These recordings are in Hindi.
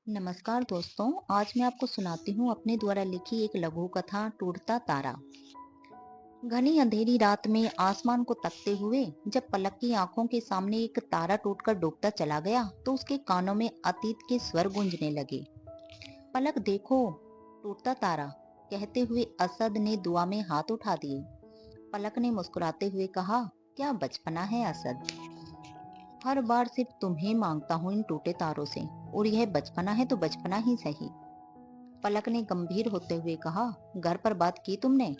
नमस्कार दोस्तों। आज मैं आपको सुनाती हूँ अपने द्वारा लिखी एक लघु कथा टूटता तारा। घनी अंधेरी रात में आसमान को तकते हुए जब पलक की आंखों के सामने एक तारा टूटकर डूबता चला गया तो उसके कानों में अतीत के स्वर गूंजने लगे। पलक देखो, टूटता तारा, कहते हुए असद ने दुआ में हाथ उठा दिए। पलक ने मुस्कुराते हुए कहा, क्या बचपना है असद। हर बार सिर्फ तुम्हें मांगता हूँ इन टूटे तारों से, और यह बचपना है तो बचपना ही सही। पलक ने गंभीर होते हुए कहा, घर पर बात की तुमने।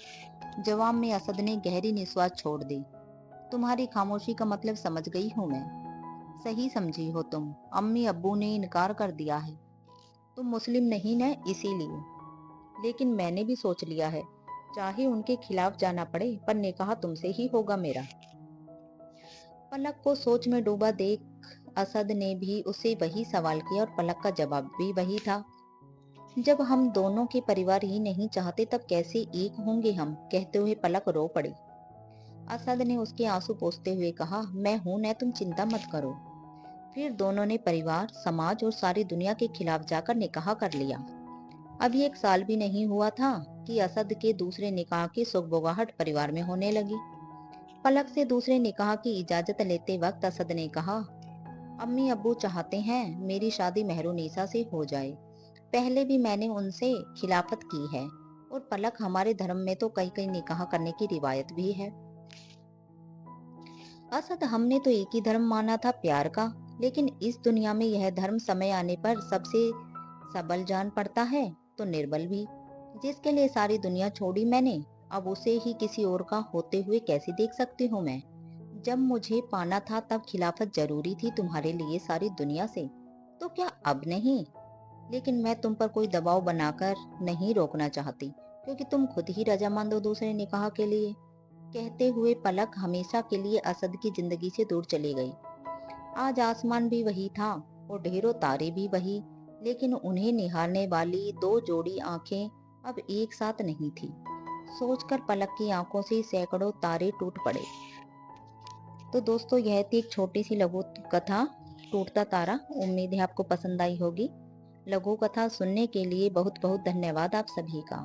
जवाब में असद ने गहरी निश्वास छोड़ दी। तुम्हारी खामोशी का मतलब समझ गई हूँ मैं। सही समझी हो तुम। अम्मी अब्बू ने इनकार कर दिया है। तुम मुस्लिम नहीं न, इसीलिए। लेकिन मैंने भी सोच लिया है, चाहे उनके खिलाफ जाना पड़े पर निकाह तुमसे ही होगा मेरा। पलक को सोच में डूबा देख असद ने भी उससे वही सवाल किया और पलक का जवाब भी वही था। जब हम दोनों के परिवार ही नहीं चाहते तब कैसे एक होंगे हम, कहते हुए पलक रो पड़ी। असद ने उसके आंसू पोंछते हुए कहा, मैं हूं न, तुम चिंता मत करो। फिर दोनों ने परिवार, समाज और सारी दुनिया के खिलाफ जाकर निकाह कर लिया। अभी 1 साल भी नहीं हुआ था कि असद के दूसरे निकाह की सुगबुगाहट परिवार में होने लगी। पलक से दूसरे निकाह की इजाजत लेते वक्त असद ने कहा, अम्मी अब्बू चाहते हैं मेरी शादी मेहरुनिसा से हो जाए। पहले भी मैंने उनसे खिलाफत की है, और पलक, हमारे धर्म में तो कई कई निकाह करने की रिवायत भी है। असद, हमने तो एक ही धर्म माना था, प्यार का। लेकिन इस दुनिया में यह धर्म समय आने पर सबसे सबल जान पड़ता है तो निर्बल भी। जिसके लिए सारी दुनिया छोड़ी मैंने, अब उसे ही किसी और का होते हुए कैसे देख सकती हूँ मैं। जब मुझे पाना था तब खिलाफत जरूरी थी तुम्हारे लिए सारी दुनिया से, तो क्या अब नहीं? लेकिन मैं तुम पर कोई दबाव बनाकर नहीं रोकना चाहती, क्योंकि तुम खुद ही रजामंद हो दूसरे निकाह के लिए। कहते हुए पलक हमेशा के लिए असद की जिंदगी से दूर चली गई। आज आसमान भी वही था और ढेरों तारे भी वही, लेकिन उन्हें निहारने वाली दो जोड़ी आंखें अब एक साथ नहीं थी। सोचकर पलक की आंखों से सैकड़ों तारे टूट पड़े। तो दोस्तों, यह थी एक छोटी सी लघु कथा, टूटता तारा। उम्मीद है आपको पसंद आई होगी। लघु कथा सुनने के लिए बहुत बहुत धन्यवाद आप सभी का।